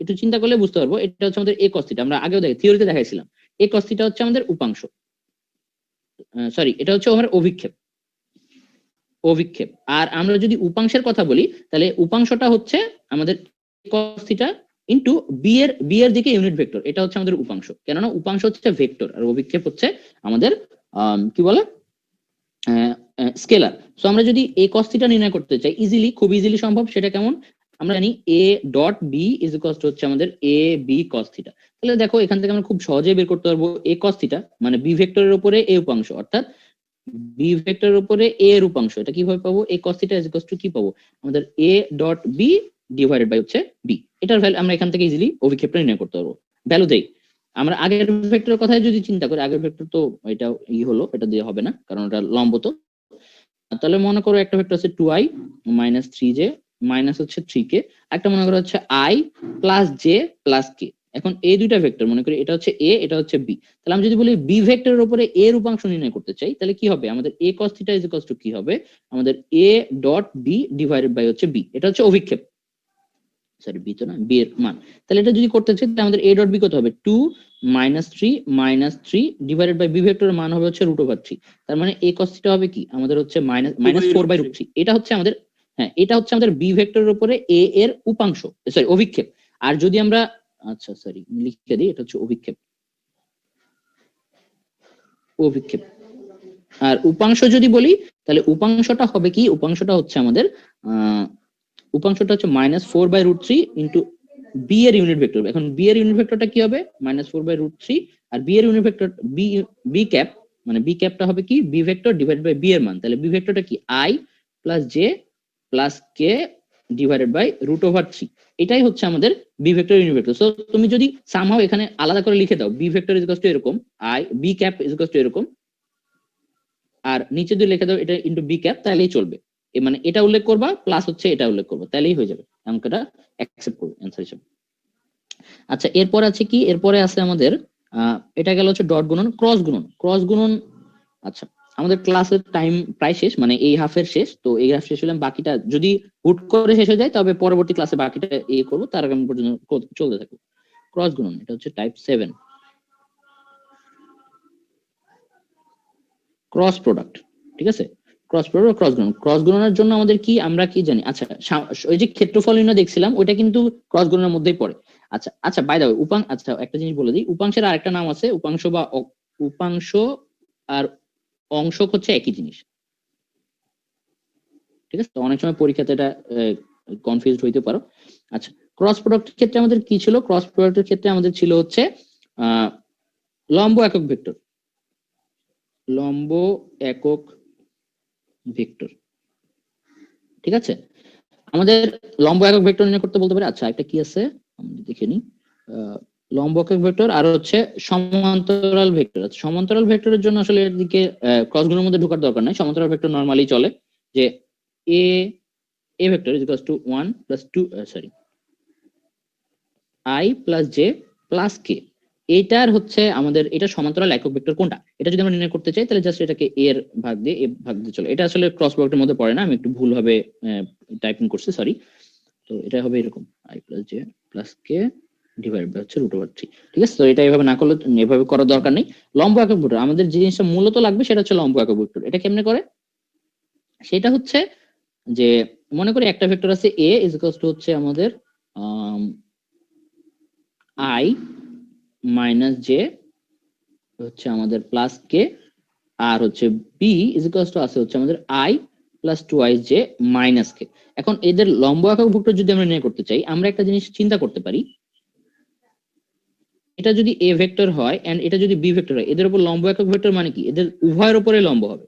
একটু চিন্তা করলে বুঝতে পারবো, এটা হচ্ছে আমাদের এ কস থিটা, আমরা আগেও থিওরিতে দেখাইছিলাম। এ কস থিটা হচ্ছে আমাদের উপাংশ, সরি এটা হচ্ছে আমার অভিক্ষেপ, অভিক্ষেপ। আর আমরা যদি উপাংশের কথা বলি, তাহলে উপাংশটা হচ্ছে আমাদের cos থিটা ইনটু বি এর দিকে ইউনিট ভেক্টর, এটা হচ্ছে আমাদের উপাংশ। কেননা উপাংশ হচ্ছে ভেক্টর আর অভিক্ষেপ হচ্ছে আমাদের কি বলে স্কেলার। সো আমরা যদি এই cos থিটা নির্ণয় করতে চাই, ইজিলি, খুব ইজিলি সম্ভব। সেটা কেমন? আমরা জানি a dot B is equal to হচ্ছে আমাদের a b cos থিটা। তাহলে দেখো এখান থেকে আমরা খুব সহজেই বের করতে পারবো a cos থিটা মানে বি ভেক্টরের উপরে a উপাংশ, অর্থাৎ বি ভেক্টরের উপরে a এর উপাংশ। এটা কিভাবে পাবো? a cos theta is equal to কি পাবো, আমাদের a dot B divided by হচ্ছে b। এটার ভ্যালু আমরা এখান থেকে ইজিলি অভিক্ষেপটা নির্ণয় করতে পারবো। ভ্যালু দেই, আমরা আগের ভেক্টরের কথাই যদি চিন্তা করি, আগের ভেক্টর তো এটা হলো, এটা দিয়ে হবে না কারণ এটা লম্ব। তো তাহলে মনে করো একটা ভেক্টর আছে 2i মাইনাস 3j মাইনাস হচ্ছে 3k, একটা মনে করো হচ্ছে i plus j plus k। এখন এই দুইটা ভেক্টর মনে করি, এটা হচ্ছে a, এটা হচ্ছে b। তাহলে আমি যদি বলি b ভেক্টরের উপরে a এর উপাংশ নির্ণয় করতে চাই, তাহলে কি হবে, আমাদের a cos θ is equals to কি হবে, আমাদের a dot b divided by হচ্ছে b। এটা হচ্ছে অভিক্ষেপ, সরি বি তো না, বি এর মান। তাহলে এটা যদি করতে চাই, তাহলে আমাদের a ডট b কত হবে, 2 মাইনাস 3 ডিভাইডেড বাই b ভেক্টরের মান হবে হচ্ছে রুট ওভার 3। তার মানে a cos θ হবে কি, আমাদের হচ্ছে মাইনাস 4 বাই রুট 3। এটা হচ্ছে আমাদের, হ্যাঁ, এটা হচ্ছে আমাদের বি ভেক্টরের উপরে a এর উপাংশ, সরি অভিক্ষেপ। আর যদি আমরা, আচ্ছা সরি লিখে দিই, এটা হচ্ছে অভিক্ষেপ, অভিক্ষেপ। আর উপাংশ যদি বলি, তাহলে উপাংশটা হবে কি, উপাংশটা হচ্ছে আমাদের উপাংশটা হচ্ছে minus 4 by root 3 into B এর ইউনিট ভেক্টর। এখন বি এর ইউনিট ভেক্টরটা কি হবে, মাইনাস 4 বাই রুট 3, আর বি এর ইউনিট ভেক্টর বি ক্যাপ, মানে বি ক্যাপটা হবে কি, B vector divided by B এর মান। তাহলে বি ভেক্টরটা কি, I plus J plus K divided by root over 3। এটাই হচ্ছে আমাদের B vector unit vector. So তুমি যদি সামহাও এখানে আলাদা করে লিখে দাও, B vector is equal to এরকম, I B cap is equal to এরকম, আর নিচে যদি লিখে দাও এটা ইনটু বি ক্যাপ, তাহলেই চলবে। মানে এটা উল্লেখ করবা প্লাস হচ্ছে এটা উল্লেখ করবো, তাহলেই হয়ে যাবে, অঙ্কটা অ্যাকসেপ্ট করবে অ্যান্সার হিসেবে। আচ্ছা এরপর আছে কি, এরপরে আছে আমাদের এটা গেল হচ্ছে ডট গুণন, ক্রস গুণন। ক্রস গুণন, আচ্ছা আমাদের ক্লাসের টাইম প্রায় শেষ, মানে এই হাফের শেষ, তো এই হাফ শেষ হলে বাকিটা যদি হুট করে শেষ হয়ে যায় তবে পরবর্তী ক্লাসে বাকিটা করবো, তার আগামী পর্যন্ত চলতে থাকবো। ক্রস গুণন এটা হচ্ছে টাইপ 7। ক্রস প্রোডাক্ট, ঠিক আছে, ক্রস প্রোডাক্ট, ক্রস গুণন। ক্রস গুণনের জন্য আমাদের কি, আমরা কি জানি, আচ্ছা ওই যে ক্ষেত্রফল নির্ণয় দেখছিলাম ওইটা কিন্তু ক্রস গুণনের মধ্যেই পড়ে। আচ্ছা আচ্ছা বাই দ্য ওয়ে আচ্ছা একটা জিনিস বলে দিই, উপাংশের আরেকটা নাম আছে, উপাংশ বা উপাংশ আর অংশক হচ্ছে একই জিনিস, ঠিক আছে। তো অনেক সময় পরীক্ষাতে এটা কনফিউজড হইতে পারো। আচ্ছা ক্রস প্রোডাক্টের ক্ষেত্রে আমাদের কি ছিল, ক্রস প্রোডাক্টের ক্ষেত্রে আমাদের ছিল হচ্ছে লম্ব একক ভেক্টর, লম্ব একক ভেক্টর, ঠিক আছে। আমাদের লম্ব একক ভেক্টর নির্ণয় করতে বলতে পারে। আচ্ছা একটা কি আছে আমরা দেখে নিই, লম্ব একক ভেক্টর আর হচ্ছে সমান্তরাল ভেক্টর। আচ্ছা সমান্তরাল ভেক্টরের জন্য আসলে এর দিকে ক্রস গুণের মধ্যে ঢোকার দরকার নাই, সমান্তরাল ভেক্টর নরমালি চলে যে A vector is equals to 1 plus 2 sorry i plus J plus K. এটার হচ্ছে আমাদের এটা সমান্তরাল একক ভেক্টর কোনটা, এটা যদি আমরা নির্ণয় করতে চাই তাহলে জাস্ট এটাকে এর ভাগ দিয়ে এ ভাগ দিয়ে চলে। এটা আসলে ক্রস প্রোডাক্টের মধ্যে পড়ে না, আমি একটু ভুলভাবে টাইপিং করছি, সরি। তো এটা হবে এরকম i plus J plus K divide by হচ্ছে √3, ঠিক আছে। তো এটা এভাবে না করলে, এভাবে করার দরকার নেই। লম্ব একক ভেক্টর আমাদের যে জিনিসটা মূলত লাগবে সেটা হচ্ছে লম্ব একক ভেক্টর। এটা কেমনে করে, সেটা হচ্ছে যে মনে করি একটা ভেক্টর আছে a ইজ ইকুয়ালস টু হচ্ছে আমাদের i মাইনাস জে হচ্ছে আমাদের প্লাস কে, আর হচ্ছে বি ইজ ইকুয়ালস টু আছে হচ্ছে আমাদের i plus 2i J minus K. এখন এদের লম্ব একক ভেক্টর যদি আমরা নির্ণয় করতে চাই, আমরা একটা জিনিস চিন্তা করতে পারি, এটা যদি এ ভেক্টর হয় এন্ড এটা যদি বি ভেক্টর হয়, এদের উপর লম্ব একক ভেক্টর মানে কি, এদের উভয়ের উপরে লম্ব হবে।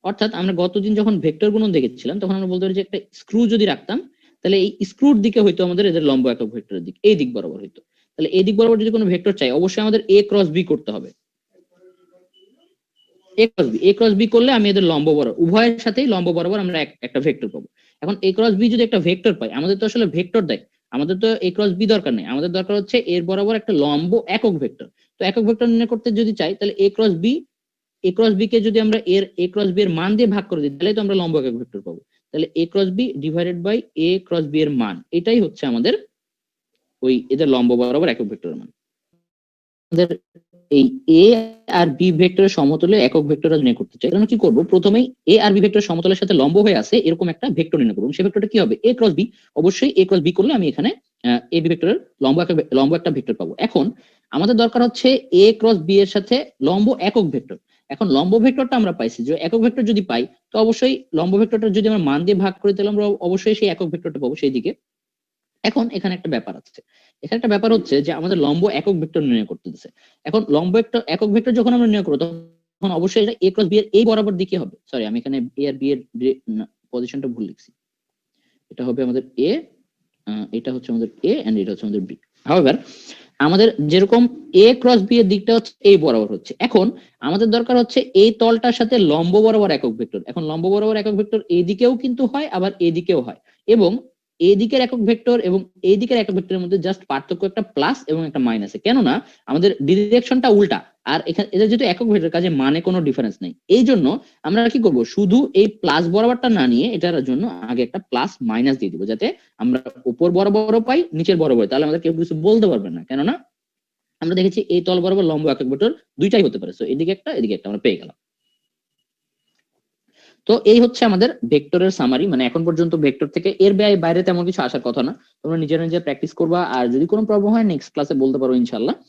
অর্থাৎ আমরা গতদিন যখন ভেক্টর গুণন দেখেছিলাম তখন আমরা বলতে পারি যে একটা স্ক্রু যদি রাখতাম, তাহলে এই স্ক্রুর দিকে হয়তো আমাদের এদের লম্ব একক ভেক্টরের দিক এই দিক বরাবর হইতো। তাহলে এই দিক বরাবর যদি কোনো ভেক্টর চাই, অবশ্যই আমাদের এ ক্রস বি করতে হবে। এ ক্রস বি করলে আমি এদের লম্ব বরাবর, উভয়ের সাথেই লম্ব বরাবর আমরা একটা ভেক্টর পাবো। এখন এ ক্রস বি যদি একটা ভেক্টর পাই, আমাদের তো আসলে ভেক্টর দেয়, আমাদের তো এ ক্রস বি দরকার নেই, আমাদের দরকার হচ্ছে এর বরাবর একটা লম্ব একক ভেক্টর। তো একক ভেক্টর নির্ণয় করতে যদি চাই তাহলে এ ক্রস বি কে যদি আমরা এর এ ক্রস বি এর মান দিয়ে ভাগ করে দিই, তাহলে তো আমরা লম্ব একক ভেক্টর পাবো। তাহলে A cross B divided by A cross B এর মান, এটাই হচ্ছে আমাদের ওই এদের লম্ব বরাবর একক ভেক্টরের মান। আমাদের এই এ আর বি ভেক্টরের সমতলে একক ভেক্টর নির্ণয় করতে চাই, তাহলে কি করব, প্রথমেই এ আর বি ভেক্টর সমতলের সাথে লম্ব হয়ে আছে এরকম একটা ভেক্টর নির্ণয় করব। সেই ভেক্টরটা কি হবে, এ ক্রস বি। অবশ্যই এ ক্রস বি করলে আমি এখানে এ বি ভেক্টরের লম্ব একটা ভেক্টর পাবো। এখন আমাদের দরকার হচ্ছে এ ক্রস বি এর সাথে লম্ব একক ভেক্টর। এখন লম্ব ভেক্টরটা আমরা পাইছি, যে একক ভেক্টর যদি পাই তো অবশ্যই লম্ব ভেক্টরটা যদি আমরা মান দিয়ে ভাগ করি তাহলে আমরা অবশ্যই সেই একক ভেক্টরটা পাবো সেই দিকে। এখন এখানে একটা ব্যাপার আছে, এখানে একটা ব্যাপার হচ্ছে যে আমাদের লম্ব একক ভেক্টর নির্ণয় করতে দিচ্ছে। এখন লম্ব একক ভেক্টর যখন আমরা নির্ণয় করবো তখন অবশ্যই এটা এ ক্রস বি এর এই বরাবর দিকে হবে। সরি আমি এখানে এ আর বি এর পজিশনটা ভুল লিখছি, এটা হবে আমাদের এ, এটা হচ্ছে আমাদের এ এন্ড এটা হচ্ছে আমাদের বি। হাউএভার আমাদের যেরকম এ ক্রস বি এর দিকটা হচ্ছে এই বরাবর হচ্ছে, এখন আমাদের দরকার হচ্ছে এই তলটার সাথে লম্ব বরাবর একক ভেক্টর। এখন লম্ব বরাবর একক ভেক্টর এই দিকেও কিন্তু হয় আবার এই দিকেও হয়, এবং এই দিকের একক ভেক্টর এবং এই দিকের একক ভেক্টরের মধ্যে জাস্ট পার্থক্য একটা প্লাস এবং একটা মাইনাসে, কেননা আমাদের ডিরেকশনটা উল্টা। আর এখানে এদের যেহেতু একক ভেক্টর কাজে মানে কোনো ডিফারেন্স নেই, এই জন্য আমরা কি করব, শুধু এই প্লাস বরাবরটা না নিয়ে এটার জন্য আগে একটা প্লাস মাইনাস দিয়ে দিব, যাতে আমরা উপর বরাবরও পাই নিচের বরাবর, তাহলে আমাদের কেউ কিছু বলতে পারবে না। কেননা আমরা দেখেছি এই তল বরাবর লম্ব একক ভেক্টর দুইটাই হতে পারে, সো এদিকে একটা এদিকে একটা আমরা পেয়ে গেলাম। তো এই হচ্ছে আমাদের ভেক্টরের সামারি, মানে এখন পর্যন্ত ভেক্টর থেকে এর বাইরে তেমন কিছু আসার কথা না। তোমরা নিজেরা নিজে প্র্যাকটিস করবা, আর যদি কোনো প্রবলেম হয় নেক্সট ক্লাসে বলতে পারো ইনশাআল্লাহ।